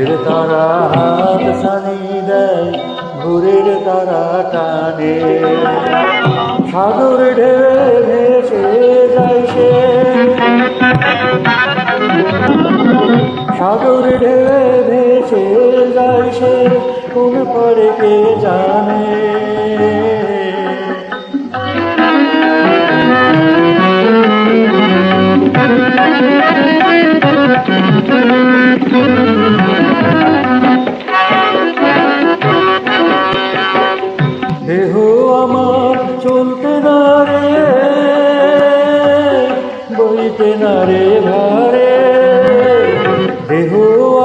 চাঁদের তারা হাত ছানি দেয় ভোরের তারা টানে, সাগর ঢেউয়ে ভেসে যায় সে, সাগর ঢেউয়ে ভেসে যায় সে, কোন পারে কে জানে। দেহ আমার চলতে না রে, বইতে না রে ভারে, দেহ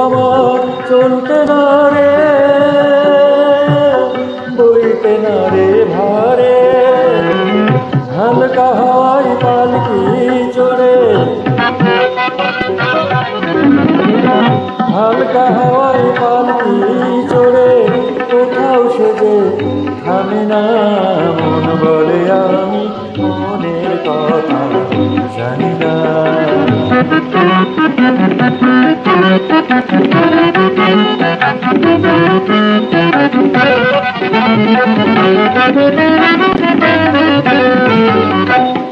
আমার চলতে না রে, বইতে না রে ভারে, হালকা হাওয়ায় পালকি চড়ে, হালকা হাওয়ায় পালকি চড়ে, কোথাও সেজে থামে না। মন বলে আমি মনের কথা জানি না,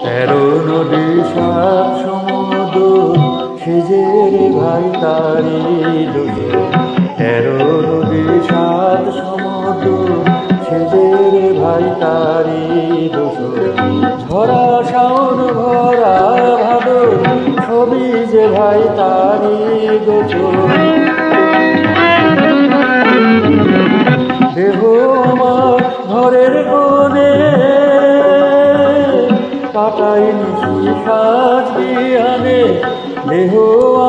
তেরো নদী সাত সমুদ্র সেজে রে ভাই তারি দুজে, তেরো নদী সাত সমুদ্র সেজে রে ভাই তারি দুজো, ঝরা শাওন ভরা ভাদর ছবি যে ভাই তারি দুজো। দেহ আমার ঘরের কোণে, কাটাই নিশি সাজ বিহানে, দেহ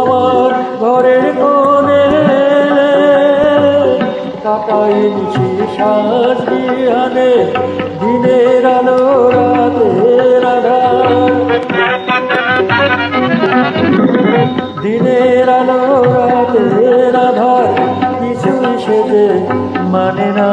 আমার ঘরের কোণে, কাটাই নিশি সাজ বিহানে, দিনের আলো রাতের আধার, দিনের আলো রাতের আধার, কিছুই সেজে মানে না।